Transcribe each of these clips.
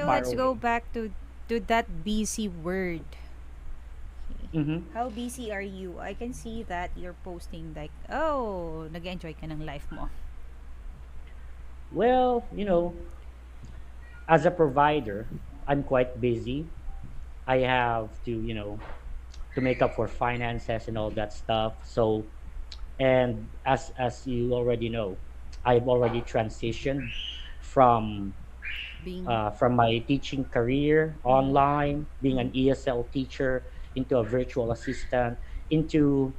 So far let's go away. back to that busy word. Okay. Hmm. How busy are you? I can see that you're posting like, oh, nag-enjoy ka ng life mo. Well, as a provider, I'm quite busy. I have to, to make up for finances and all that stuff. So, and as you already know, I've already transitioned from Being from my teaching career mm-hmm, online, being an mm-hmm. ESL teacher, into a virtual assistant, into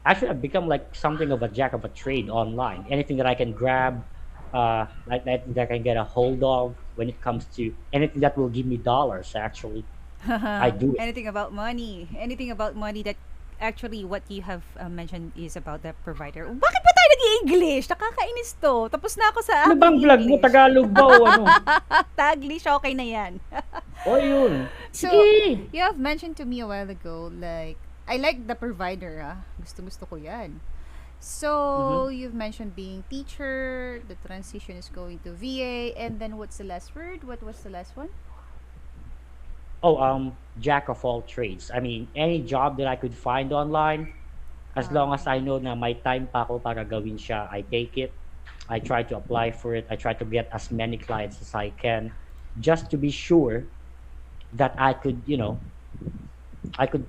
actually I've become like something of a jack of a trade online. Anything that I can grab, that I can get a hold of when it comes to anything that will give me dollars. Actually, I do it. Anything about money? Anything about money that actually what you have mentioned is about the provider. Bakit ba tayo nag-i-English? Nakakainis to. Tapos na ako sa Ano bang aking vlog mo? English. Tagalog ba o ano? Taglish, okay na yan. O yun. So, Sige. you have mentioned to me a while ago, like, I like the provider, ah. Gusto ko yan. So, Mhm. you've mentioned being teacher, the transition is going to VA, and then what's the last word? What was the last one? Oh, jack of all trades. I mean, any job that I could find online, as long as Okay. I know na may time pa ako para gawin siya, I take it. I try to apply for it. I try to get as many clients as I can, just to be sure that I could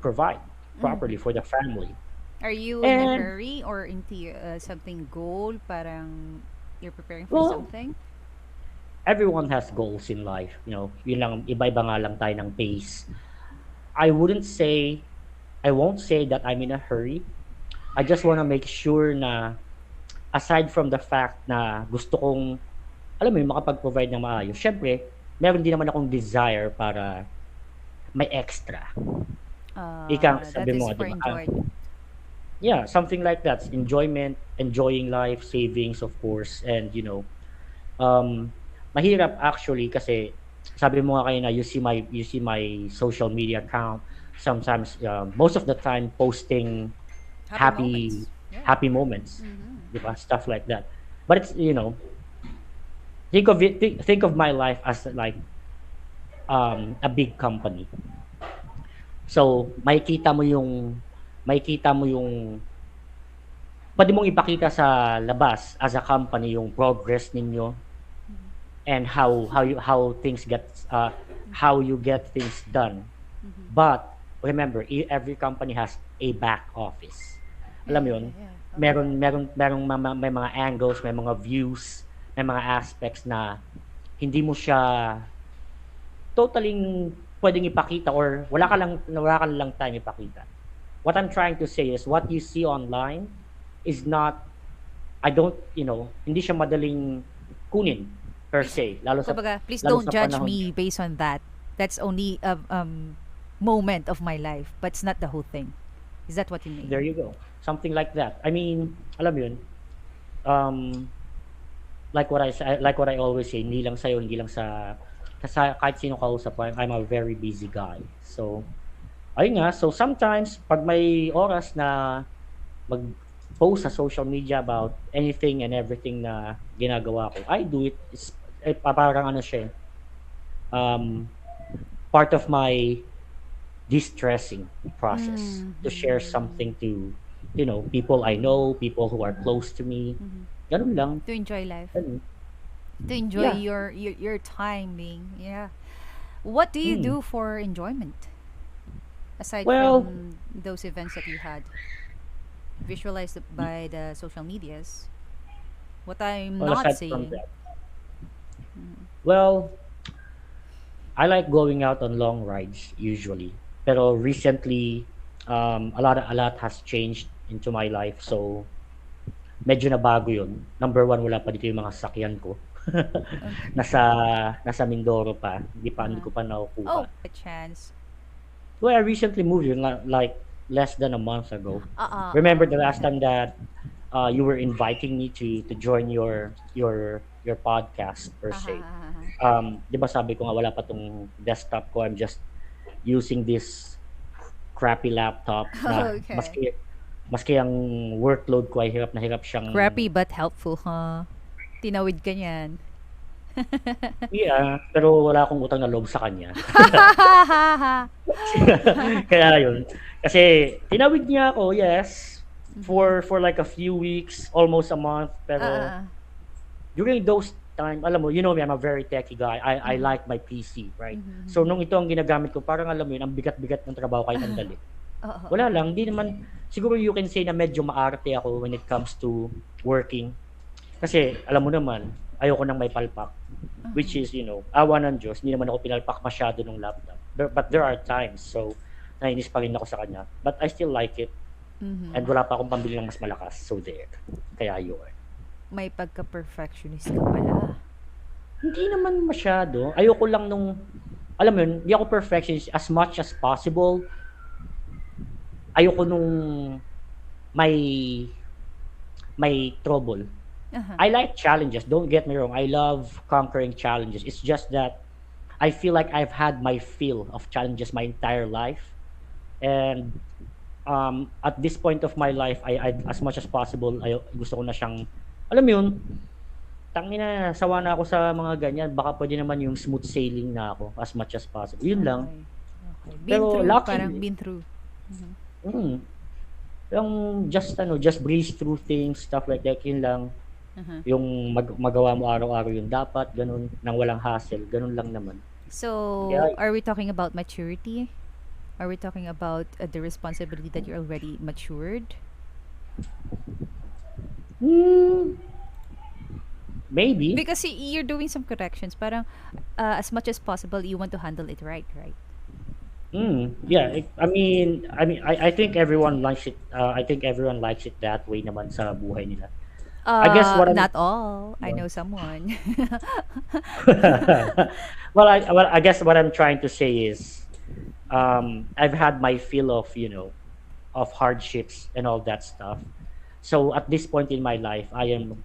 provide Mm. properly for the family. Are you in a And hurry or into something goal? Parang you're preparing for well, something? everyone has goals in life. Yun lang, iba-iba nga lang tayo ng pace. I wouldn't say, I won't say that I'm in a hurry. I just want to make sure na aside from the fact na gusto kong, alam mo yun, makapag-provide ng maayos, syempre, meron din naman akong desire para may extra. Ika nga That sabi is mo, di for ba? enjoyment. Yeah, something like that. Enjoyment, enjoying life, savings, of course, and um, mahirap actually kasi sabi mo nga kayo na you see my social media account sometimes, most of the time posting Happy happy moments. Yeah. happy moments, Mm-hmm. di ba? Stuff like that. But it's, think of my life as like a big company. So makikita mo yung pwede mong ipakita sa labas as a company yung progress ninyo and how you get things done. Mm-hmm. But remember, every company has a back office. Yeah, Alam mo yeah, yun? yeah, yeah. Uh-huh. May mga angles, may mga views, may mga aspects na hindi mo siya totally pwedeng ipakita or wala ka lang time ipakita. What I'm trying to say is what you see online is not, I don't, hindi siya madaling kunin per Please, se, kumbaga, please lalo don't sa judge panahon me ngayon. based on that. That's only a moment of my life, but it's not the whole thing. Is that what you There mean? you go. Something like that. I mean, alam mo yun, um, like what I always say, hindi lang sa'yo, hindi lang kahit sino kausap ko, I'm a very busy guy. So, ayun nga, so sometimes, pag may oras na mag-post sa social media about anything and everything na ginagawa ko, I do it. Parang ano siya, um, part of my distressing process to share Mm-hmm. something to, people I know, people who are close to me. Mm-hmm. Ganun lang. To enjoy life, Ganun. to enjoy Yeah. your time being, yeah. What do you Mm. do for enjoyment aside Well, from those events that you had visualized y- by the social medias? What I'm well, not aside from saying. that, Mm-hmm. well, I like going out on long rides usually. Pero recently, a lot has changed into my life. So, medyo nabago yun. Number one, wala pa dito yung mga sakyan ko. nasa, Okay. nasa Mindoro pa. Hindi Uh-huh. ko pa nakukuha. Oh, a chance. Well, I recently moved here, like less than a month ago. Remember the last Okay. time that you were inviting me to join your podcast per Ha ha se. ha ha. 'Di ba sabi ko nga wala pa tong desktop ko. I'm just using this crappy laptop na Okay. maski ang workload ko ay hirap na hirap siyang Crappy but helpful, huh? Tinawid ka niyan. Yeah, pero wala akong utang na loob sa kanya. Kaya yun. Kasi tinawid niya ako, yes, Mhm. for like a few weeks, almost a month. Pero Ah, during those time, alam mo, you know me, I'm a very techy guy. I mhm. like my PC, right? Mhm, So mhm. nung ito ang ginagamit ko, parang alam mo yun, ang bigat-bigat ng trabaho kahit ang dali. Oo, Wala oo. lang, hindi naman, siguro you can say na medyo maarte ako when it comes to working. Kasi alam mo naman, ayoko nang may palpak. Which Mhm, is, awa ng Diyos, hindi naman ako pinalpak masyado ng laptop. But there are times, so nainis pa rin ako sa kanya. But I still like it. And mhm. wala pa akong pambili ng mas malakas. So there. Kaya yun. May pagka-perfectionist ka pala. Hindi naman masyado. Ayoko lang nung, alam mo yun, hindi ako perfectionist as much as possible. Ayoko nung may trouble. Uh-huh. I like challenges. Don't get me wrong. I love conquering challenges. It's just that I feel like I've had my fill of challenges my entire life. And at this point of my life, I as much as possible, gusto ko na siyang, alam mo yun, tangina, sawa na ako sa mga ganyan. Baka pwede naman yung smooth sailing na ako as much as possible. Yun lang. Okay. Okay. Been Pero through, parang luckily, been through. Mhm. mm, yung just breeze through things, stuff like that, yun lang. Uh-huh. Yung magawa mo araw-araw yung dapat, ganun, nang walang hassle, ganun lang naman. So, Kaya, are we talking about maturity? Are we talking about the responsibility that you're already matured? hmm, maybe. Because you're doing some corrections. Parang, as much as possible, you want to handle it right, right? Yeah. Mm-hmm. I think everyone likes it. I think everyone likes it that way naman sa buhay nila. I guess what I'm Not all. I know someone. well, I guess what I'm trying to say is, I've had my fill of of hardships and all that stuff. So at this point in my life, I am,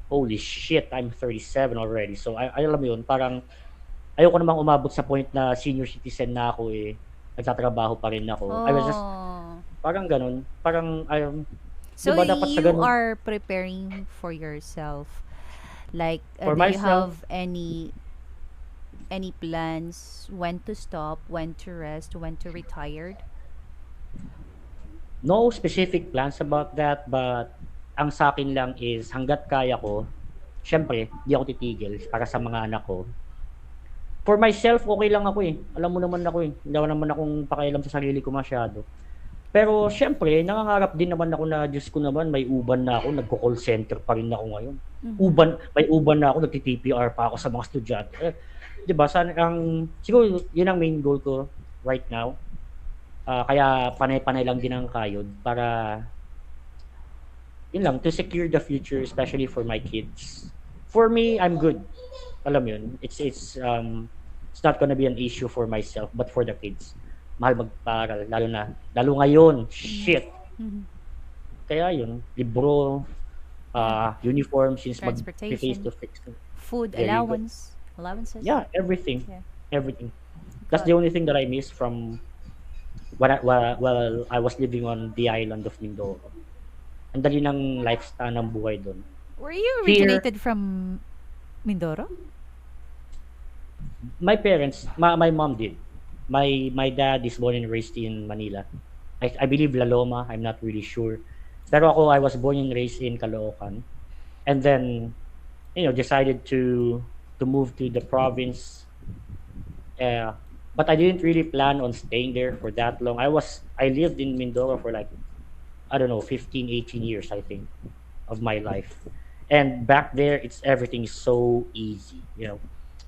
holy shit, I'm 37 already. So I alam mo yun, parang ayoko namang umabot sa point na senior citizen na ako eh. Nagtatrabaho pa rin ako. I was just Oh. parang ganun. Parang, 'di So ba dapat sa you ganun are preparing for yourself. Like, for do you myself, have any plans when to stop, when to rest, when to retire? no specific plans about that, but ang sa akin lang is hangga't kaya ko, syempre, di ako titigil para sa mga anak ko. For myself, okay lang ako eh. Alam mo naman ako eh. Hindi naman akong pakialam sa sarili ko masyado. Pero syempre, nangangarap din naman ako na, Diyos ko naman, may uban na ako, nagko-call center pa rin ako ngayon. Mm-hmm. May uban na ako, nagti-TPR pa ako sa mga estudyante. 'Di ba? Siguro 'yun ang main goal ko right now. Kaya panay-panay lang din ang kayod para yun lang, to secure the future, especially for my kids. For me, I'm good. Alam mo yun, it's not gonna be an issue for myself, but for the kids. Mahal magparal, lalo ngayon, Mm-hmm. shit. Mm-hmm. Kaya yun, libro, Yeah. uniform, since face Transportation, to face. food There you go. allowances. Yeah, everything. Yeah. Everything. That's the Good. only thing that I miss from while I was living on the island of Mindoro. Ang dali ng lifestyle ng buhay doon. Were you Here, originated from Mindoro? my mom did. My dad is born and raised in Manila. I believe La Loma, I'm not really sure. Pero ako, I was born and raised in Caloocan. And then, decided to move to the province. Uh, but I didn't really plan on staying there for that long. I lived in Mindoro for like, I don't know, 15, 18 years, I think, of my life. And back there, everything is so easy,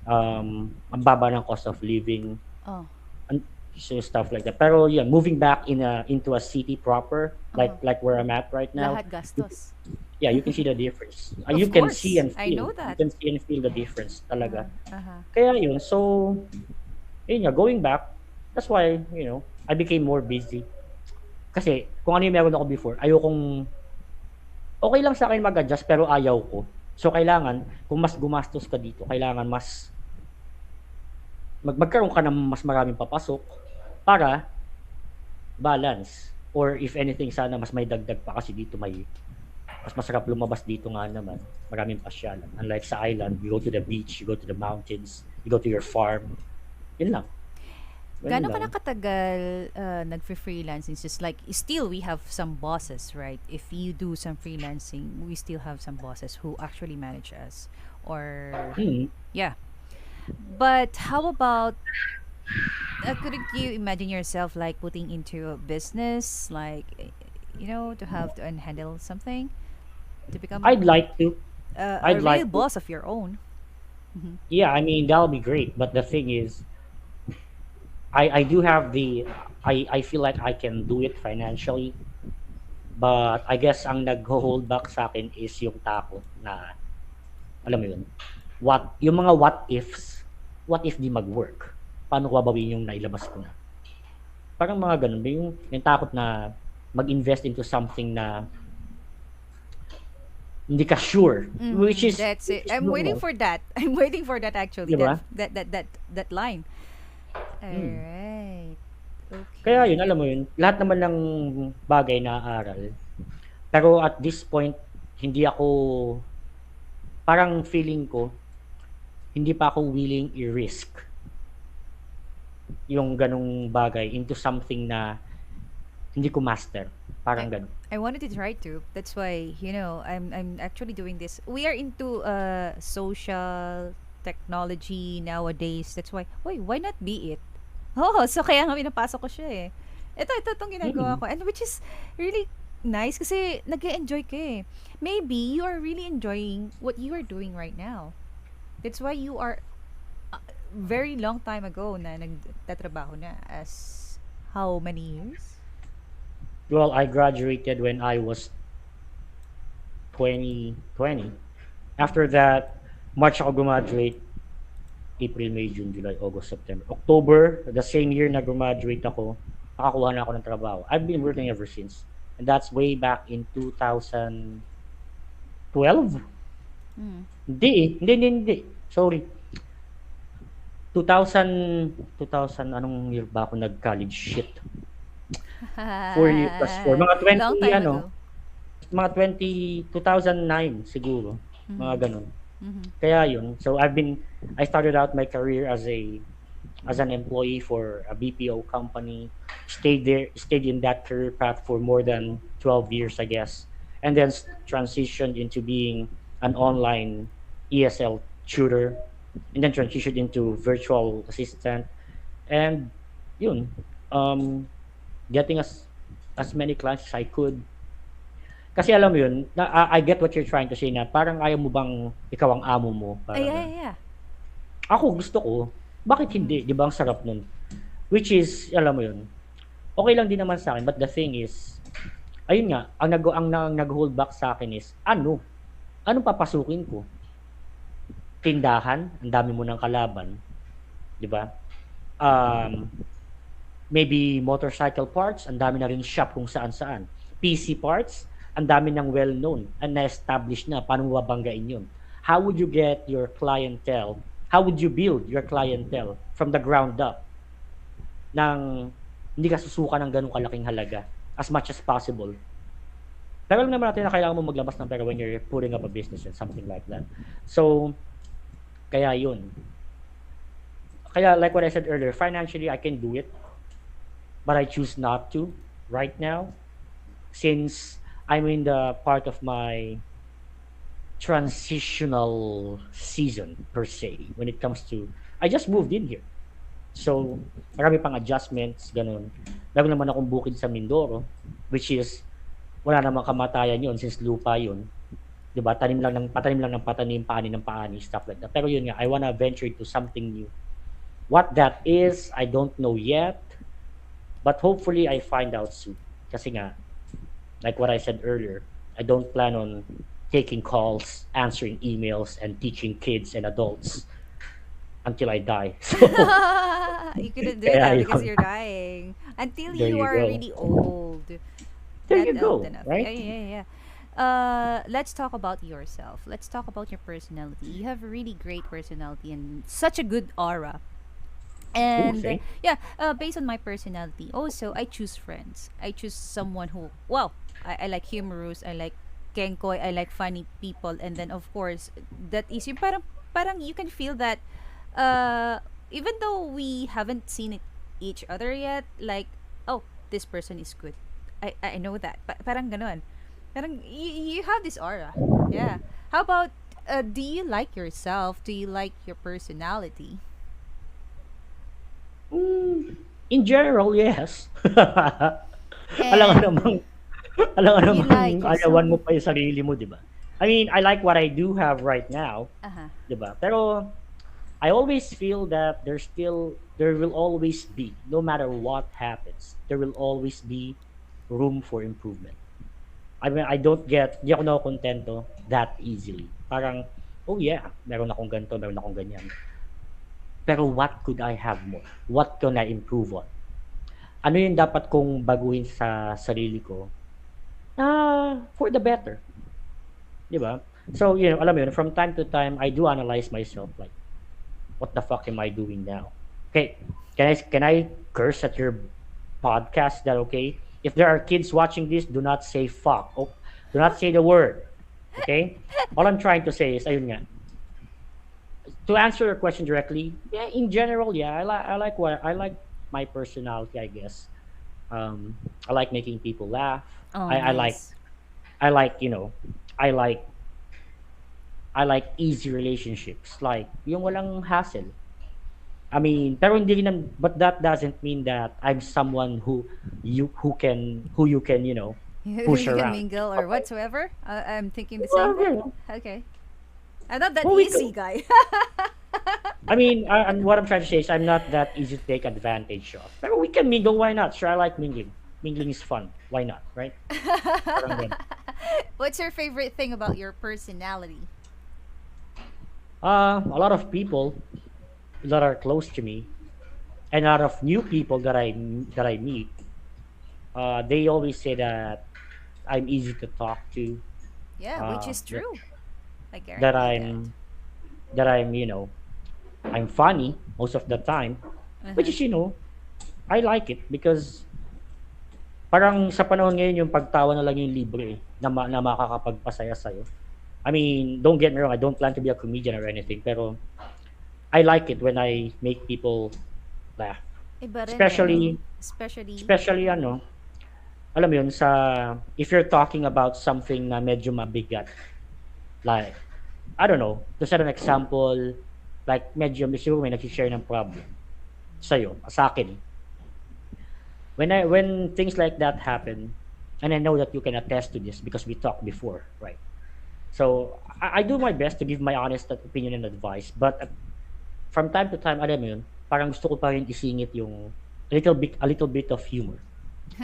ang baba ng cost of living, Oh. and so stuff like that. Pero yeah, moving back into a city proper, Uh-huh. like where I'm at right now, Lahat gastos. yeah, you can see the difference. You Of can see course. and I feel. know You that. can see and feel the difference talaga. Uh-huh. Uh-huh. Kaya yun, so, yun nga, going back, that's why, I became more busy. Kasi, kung ano yung meron ako before, okay lang sa akin mag-adjust, pero ayaw ko. So, kailangan, kung mas gumastos ka dito, kailangan magkaroon ka ng mas maraming papasok para balance. Or if anything, sana mas may dagdag pa kasi dito Mas masarap lumabas dito nga naman. Maraming pasyalan. Unlike sa island, you go to the beach, you go to the mountains, you go to your farm. Yun lang. Ganun Gaano ka lang. na katagal nag-freelance? It's just like, still we have some bosses, right? If you do some freelancing, we still have some bosses who actually manage us. Or, Hmm. yeah. But how about, couldn't you imagine yourself like putting into a business, like, to have to handle something? To I'd become like to. a I'd real like to. boss of your own? Mm-hmm. Yeah, I mean, that'll be great. But the thing is, I do have I feel like I can do it financially. But I guess ang nag-hold back sa akin is yung takot na, alam mo yun, yung mga what if di mag-work? Paano ko babawin yung nailabas ko na? Parang mga ganun, yung takot na mag-invest into something na hindi ka sure, Mm-hmm. That's which it. is I'm waiting normal, for that. I'm waiting for that di actually. ba? That line. All Hmm. right. Kaya yun, Okay. alam mo yun, lahat naman ng bagay na aral. Pero at this point, hindi ako, parang feeling ko, hindi pa ako willing i-risk yung ganong bagay into something na hindi ko master. I Parang ganon. I wanted to try to. That's why, I'm actually doing this. We are into social technology nowadays. That's why not be it? Oh, so kaya nga pinapasok ko siya eh. Ito itong ginagawa Mm. ko. And which is really nice kasi nag-enjoy ka eh. Maybe you are really enjoying what you are doing right now. That's why you are very long time ago na nagtatrabaho na as how many years? Well, I graduated when I was 2020. After that, March ako graduate, April, May, June, July, August, September. October, the same year na graduate ako, nakakuha na ako ng trabaho. I've been working ever since. And that's way back in 2012? Mm. Hindi eh. Hindi. Sorry. 2000, anong year ba ako nag-college? Shit. 4 years plus 4. Mga 20, Long time ano, ago. mga 2009 siguro. Mga Mm-hmm. ganun. Mm-hmm. Kaya yun. So I started out my career as an employee for a BPO company. Stayed in that career path for more than 12 years, I guess. And then transitioned into being an online ESL tutor. And then transitioned into virtual assistant. And yun, um, getting as many clients as I could. Kasi alam mo yun, I get what you're trying to say na parang ayaw mo bang ikaw ang amo mo, Ay, parang yeah, ganun. yeah. Ako gusto ko, bakit Mm. hindi? 'Di ba ang sarap nun? Which is, alam mo yun, okay lang din naman sa akin, but the thing is, ayun nga, ang nag-hold back sa akin is, anong papasukin ko? Tindahan, ang dami mo ng kalaban, 'di ba? Um, Maybe motorcycle parts, ang dami na rin shop kung saan-saan. PC parts, ang dami ng well-known and na-establish na. Paano mo babanggain yun? How would you get your clientele? How would you build your clientele from the ground up nang hindi ka susuka ng ganong kalaking halaga as much as possible? Pero alam naman natin na kailangan mo maglabas ng pera when you're putting up a business and something like that. So, kaya yun. Kaya like what I said earlier, financially I can do it, but I choose not to right now since I'm in the part of my transitional season per se when it comes to I just moved in here. So, marami pang adjustments, ganun. Lalo naman akong bukid sa Mindoro, which is, wala namang kamatayan yun since lupa yun. Diba? Patanim lang ng patanim, paani ng paani, stuff like that. Pero yun nga, I wanna venture to something new. What that is, I don't know yet. But hopefully, I find out soon. Kasi nga, like what I said earlier, I don't plan on taking calls, answering emails, and teaching kids and adults until I die. So, You couldn't do kaya that because yun. you're dying until There you you are go. really old. There Not you old go, enough. Yeah, right? yeah, yeah. Let's talk about yourself. Let's talk about your personality. You have a really great personality and such a good aura. Ooh, And thank yeah, based on my personality, also I choose friends. I choose someone who, well, I like humorous. I like Kenkoy, I like funny people, and then of course that is yung parang you can feel that uh even though we haven't seen each other yet, like, oh, this person is good. I know that. Parang ganon. Parang you have this aura. Yeah. How about do you like yourself? Do you like your personality? Mm, in general, yes. Alam nga And namang alam nga you namang like ayawan yourself? mo pa yung sarili mo, 'di ba? I mean, I like what I do have right now, Uh-huh. 'di ba? Pero I always feel that there will always be, no matter what happens, there will always be room for improvement. I mean, di ako nakokontento that easily. Parang, oh yeah, meron akong ganito, meron akong ganyan. Pero what could I have more? What can I improve on? Ano yung dapat kong baguhin sa sarili ko? For the better, di ba? So, alam mo yun, from time to time, I do analyze myself, like, what the fuck am I doing now? Okay, can I curse at your podcast? Is that okay? If there are kids watching this, do not say fuck. Oh, do not say the word. Okay? All I'm trying to say is, ayun nga, to answer your question directly, yeah, in general, yeah, I like my personality, I guess. I like making people laugh. Oh, I, I like nice. I like I like I like easy relationships, like yung walang hassle. I mean, pero hindi rin but that doesn't mean that I'm someone who you can, push You can around. mingle or Okay. whatsoever. I'm thinking the same Well, thing. Okay. I'm not that well, we easy could, guy. I mean, and what I'm trying to say is I'm not that easy to take advantage of. Pero we can mingle, why not? Sure, I like mingling. Mingling is fun. Why not, right? Parang ganun. What's your favorite thing about your personality? A lot of people that are close to me, and a lot of new people that I meet, they always say that I'm easy to talk to, Yeah, which is that true. I that guarantee that. I'm funny most of the time, which Uh-huh. is, I like it because parang sa panahon ngayon yung pagtawa na lang yung libre, na makakapagpasaya sa'yo. I mean, don't get me wrong, I don't plan to be a comedian or anything, pero I like it when I make people laugh. Iba rin eh, no? Especially, Especially, especially alam mo yun, if you're talking about something na medyo mabigat, like, I don't know, to set an example, like, medyo, siguro may nag-share ng problem sa'yo, sa akin. When things like that happen, and I know that you can attest to this because we talked before, right? So, I do my best to give my honest opinion and advice, but from time to time, alam mo yun, parang gusto ko pa rin isingit yung a little bit of humor,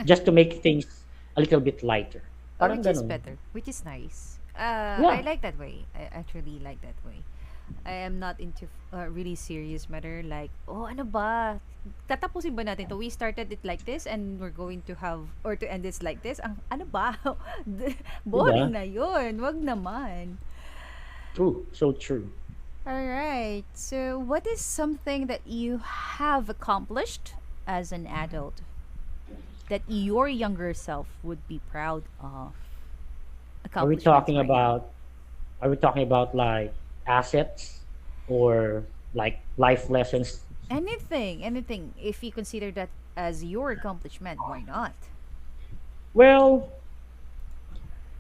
just to make things a little bit lighter. Parang which is ganun. better, which is nice. I Yeah. like that way. I actually like that way. I am not into really serious matter like, oh, ano ba? Tatapusin ba natin to? We started it like this and we're going to have or to end this like this. Ano ba? Diba? Boring na yun. Wag naman. True. So true. All right. So, what is something that you have accomplished as an adult that your younger self would be proud of? Are we Accomplishments talking right now. about are we talking about like assets or like life lessons? Anything. If you consider that as your accomplishment, why not? Well,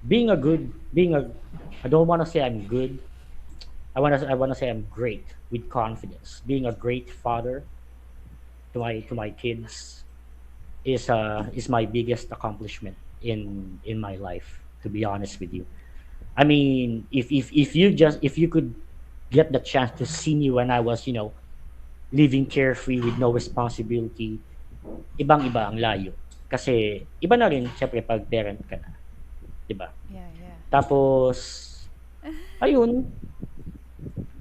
being a I don't want to say I'm good. I want to say I'm great with confidence. Being a great father to my kids is my biggest accomplishment in my life, to be honest with you. I mean, if you could get the chance to see me when I was, living carefree with no responsibility, ibang-iba ang layo. Kasi iba na rin syempre pag parent ka na, 'di ba? Yeah, yeah. Tapos ayun,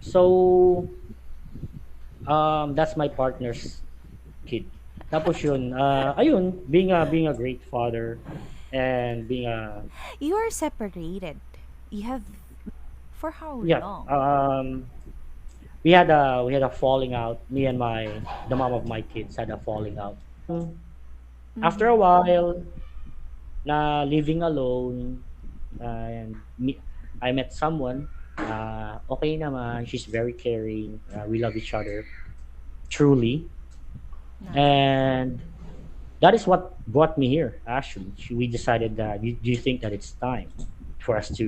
so that's my partner's kid. Tapos yun, ayun, being a great father and being a You are separated. You have for how yeah, long? we had a falling out. Me and the mom of my kids had a falling out. After Mm-hmm. a while, na living alone, And I met someone, okay naman, she's very caring, we love each other truly, Nice. and that is what brought me here. Actually, we decided that do you think that it's time for us to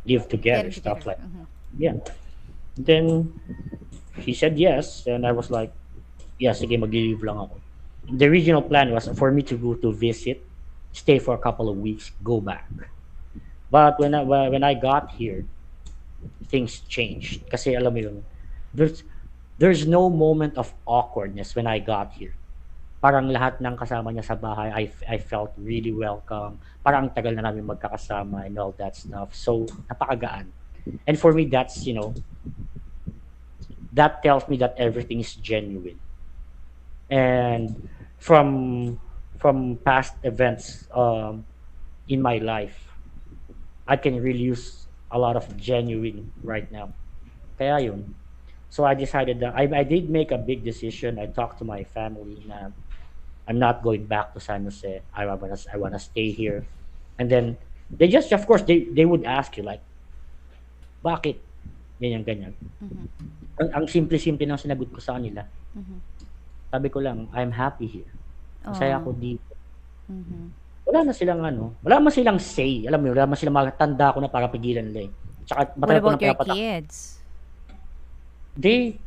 live together, Getting stuff together. like Mm-hmm. yeah. Then he said yes, and I was like, yeah, sige, mag-leave lang ako. The original plan was for me to go to visit, stay for a couple of weeks, go back. But when I got here, things changed. Kasi alam mo yun, there's there's no moment of awkwardness when I got here. Parang lahat ng kasama niya sa bahay, I felt really welcome. Parang ang tagal na namin magkakasama and all that stuff. So, napakagaan. And for me, that's, that tells me that everything is genuine. And from past events in my life, I can really use a lot of genuine right now. Kaya yun. So I decided that I did make a big decision. I talked to my family na I'm not going back to San Jose. I wanna stay here. And then they just, of course, they would ask you like, bakit? Ganyan, ganyan. Mm-hmm. Ang simple-simple ng sinagot ko sa kanila. Mm-hmm. Sabi ko lang, I'm happy here. Masaya Oh. ako dito. Mm-hmm. Wala man silang say. Alam mo, wala man silang matanda ko na para pigilan nila eh. Tsaka What matagal ko about nang your pinapatak. kids? They,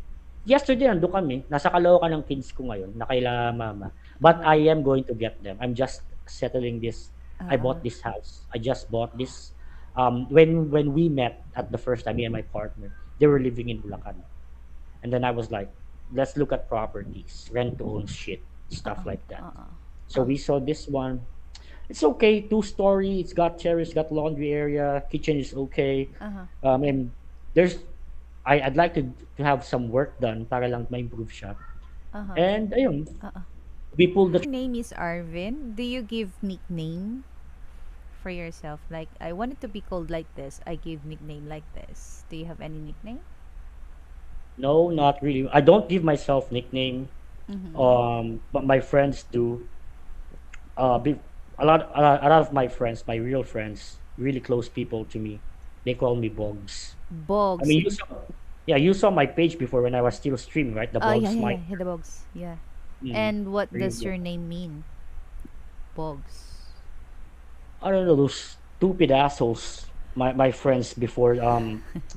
yesterday nandun kami, nasa Caloocan ng kids ko ngayon, na kaila mama. But I am going to get them. I'm just settling this. I Uh-uh. bought this house. I just bought this. When we met at the first time, me and my partner, they were living in Bulacan. And then I was like, let's look at properties, rent to own shit, stuff Uh-uh. like that. Uh-uh. So we saw this one. It's okay, 2-story. It's got terrace, got laundry area, kitchen is okay. Uh-huh. And there's, I'd like to have some work done para lang ma-improve siya. Uh-huh. And ayun, Uh-uh. we pulled the Your name is Arvin. Do you give nickname for yourself? Like, I wanted to be called like this. I give nickname like this. Do you have any nickname? no, not really. I don't give myself nickname. Mm-hmm. But my friends do. Uh, be, a lot of my friends, my real friends, really close people to me, they call me Bogs. I Bogs. mean, you saw my page before when I was still streaming, right? The Yeah, Bogs yeah, mic. yeah. Hit the Bogs. Yeah. Mm, And what does really. your name mean? Bogs. I don't know those stupid assholes, my friends before.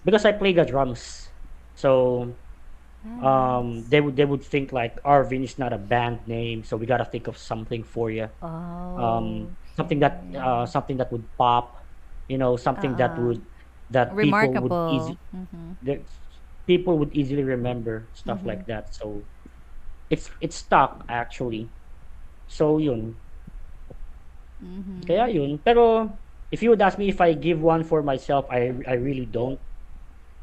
Because I play the drums, so Ah, nice. they would think like Arvin is not a band name, so we gotta think of something for you. Oh, okay. Something that would pop, something Uh-uh. that Remarkable. Mm-hmm. that people would easily remember, stuff Mm-hmm. like that. So it's stuck actually. So yun, Mm-hmm. kaya yun. Pero if you would ask me if I give one for myself, I really don't.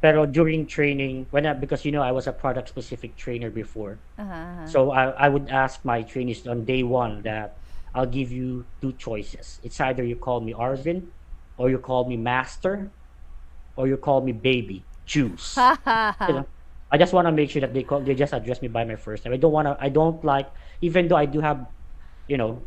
Pero during training, because I was a product specific trainer before, Uh-huh. Uh-huh. so I would ask my trainees on day one that I'll give you two choices. It's either you call me Arvin, or you call me Master, or you call me Baby. Choose. Ha ha You ha. know, I just want to make sure that they just address me by my first name. I don't like, even though I do have, you know,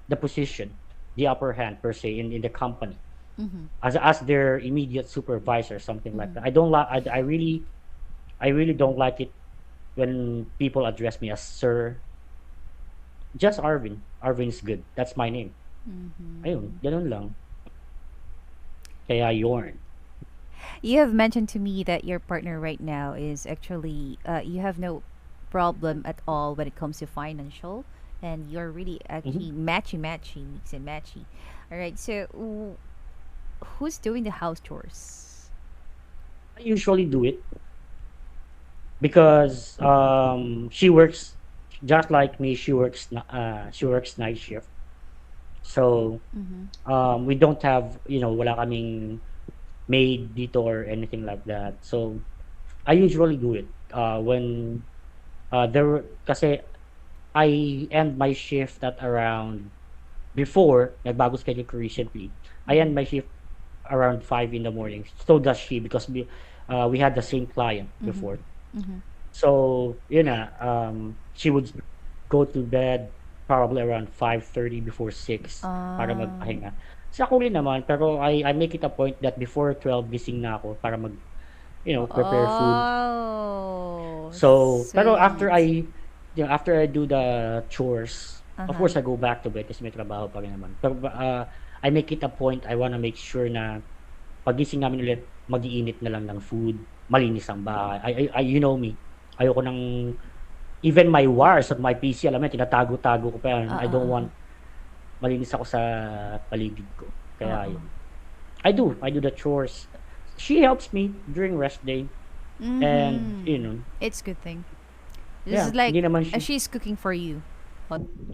the position, the upper hand per se in the company Mm-hmm. as their immediate supervisor, something like Mm-hmm. that. I don't like. I really don't like it when people address me as sir. Just Arvin. Arvin is good. That's my name. Mm-hmm. Ayun, ganun lang. Kaya yorn. You have mentioned to me that your partner right now is actually you have no problem at all when it comes to financial, and you're really Mhm. actually matchy, mix and matchy. All right, so who's doing the house chores? I usually do it because she works just like me. She works night shift. So Mm-hmm. we don't have, wala kaming maid dito or anything like that. So I usually do it when kasi I end my shift at around, before nagbago schedule ko recently. I Mm-hmm. end my shift around 5 in the morning. So does she, because we had the same client Mm-hmm. before. Mm-hmm. So she would go to bed probably around 5:30 before 6 para Uh, magpahinga. Sa ako rin naman, pero I make it a point that before 12 gising na ako para mag, prepare food. Oh, So, pero sweet. after I do the chores, of Uh-huh. course I go back to bed kasi may trabaho pa rin naman. Pero I make it a point, I wanna make sure na pagising namin ulit, mag-iinit na lang ng food, malinis ang bahay. You know me, ayoko ng, even my wires at my PC, alam mo yun, tinatago-tago ko pa yan. I don't Uh-uh. want malinis ako sa paligid ko. Kaya Uh-uh. yun. I do the chores. She helps me during rest day. And, Mm-hmm. It's good thing. This is yeah, like hindi naman siya, she's cooking for you.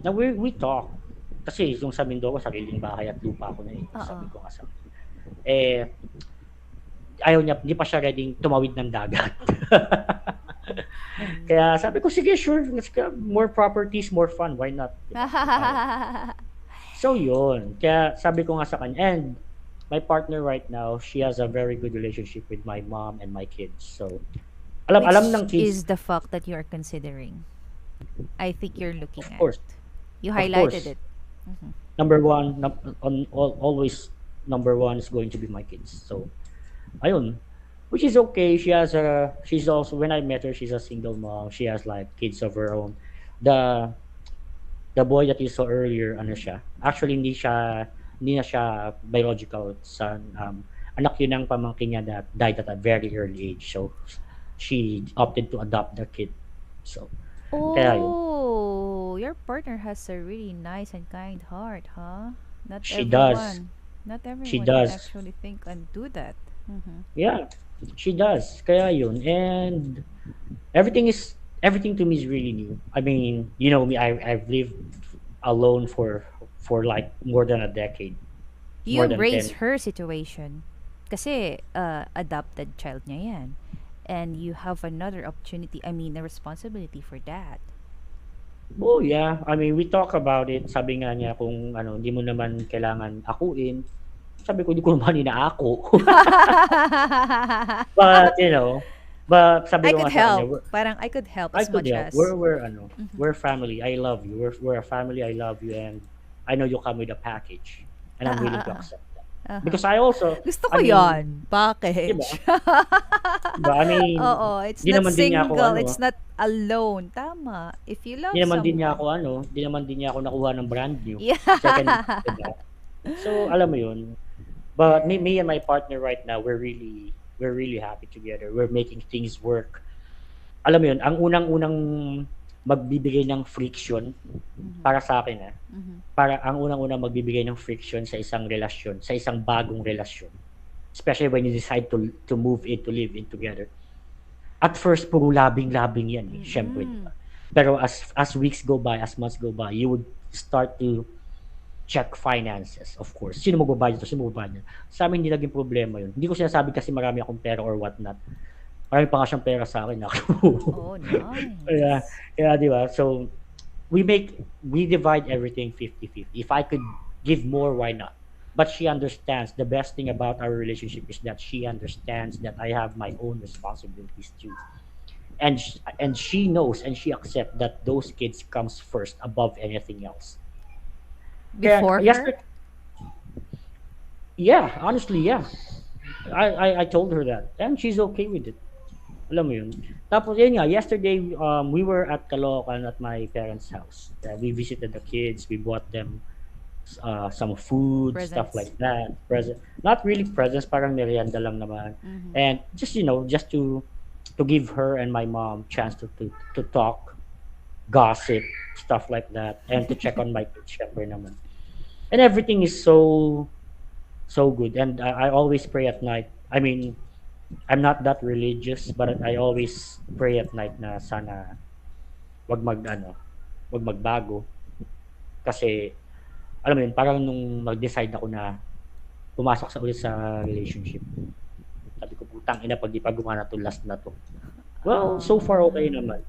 na we talk. Kasi yung sa Mindoro, sariling bahay at lupa ko na eh. Sabi Uh-uh. ko nga sa eh, ayaw niya, hindi pa siya ready tumawid ng dagat. Kaya sabi ko, sige, sure, let's go. More properties, more fun. Why not? Diba? So, yun. Kaya sabi ko nga sa kanya, and my partner right now, she has a very good relationship with my mom and my kids. So, alam Which ng kids, is the fact that you are considering. I think you're of looking at. course, You of highlighted course, it. Mm-hmm. number one, always number one is going to be my kids. So, ayun. Which is okay. She's also, when I met her, she's a single mom. She has like kids of her own. The the boy that you saw earlier, ano siya? Actually, hindi na siya biological son. Anak yun ng pamangkin niya that died at a very early age. So, she opted to adopt the kid. So, kaya yun. Oh, your partner has a really nice and kind heart, huh? Not She does. everyone. Not She everyone would does. actually think and do that. Mm-hmm. Yeah, she does. Kaya yun. And everything to me is really new. I mean, you know me, I've lived alone for like more than a decade, You more than 10. embrace her situation. Kasi adopted child niya yan. And you have another opportunity, I mean, a responsibility for that. Oh yeah, I mean, we talk about it. Sabi nga niya kung ano, hindi mo naman kailangan akuin. Sabi ko, hindi ko naman inaako. But, but sabi I ko could nga sa kanya, help. Parang I could help I as could much help. as. Mhm. We're family. I love you. We're a family. I love you, and I know you come with a package, and Ah, I'm ah, willing ah, to ah. accept that. Uh-huh. Because I also, Gusto I ko mean, yon, 'di package. ba? 'Di ba? I mean, Oo, it's di not naman din niya ako single, ano, it's not alone. Tama. If you di love naman din niya someone. ako ano, di naman din niya ako nakuha ng brand new. Yeah. Second, 'di ba? So, alam mo 'yun. But me and my partner right now, we're really happy together. We're making things work. Alam mo 'yun, ang unang-unang magbibigay ng friction Mhm. para sa akin, Mhm. para ang unang-unang magbibigay ng friction sa isang relasyon, sa isang bagong relasyon, especially when you decide to move in, to live in together. At first, puro labing-labing yan eh, syempre, di Mm-mm. ba? Pero as weeks go by, as months go by, you would start to check finances, of course. Sino magbabayad dito? Sino magbabayad? Sa amin, hindi naging problema yun. Hindi ko sinasabi kasi marami akong pera or what not. Marami pa nga siyang pera sa akin. Ako. Oh, kaya, nice. kaya, di ba? So, we divide everything 50-50. If I could give more, why not? But she understands. The best thing about our relationship is that she understands that I have my own responsibilities too. And she knows and she accepts that those kids comes first above anything else. Kaya Before her? yesterday, yeah, honestly, yeah. I told her that and she's okay with it. Alam mo yun. Tapos yun nga, yesterday we were at Caloocan at my parents' house. We visited the kids, we bought them some food, stuff Presents. like that. Present, not really presents, parang merienda lang naman. Mm-hmm. And just to give her and my mom chance to talk, gossip, stuff like that, and to check on my kids, syempre naman. And everything is so good. And I always pray at night. I mean, I'm not that religious, but I always pray at night na sana wag mag ano, wag magbago kasi alam mo yun, parang nung mag-decide ako na pumasok sa ulit sa relationship. Sabi ko, putang ina, pag di pa gumana to, last na to. Well, so far okay Um, naman.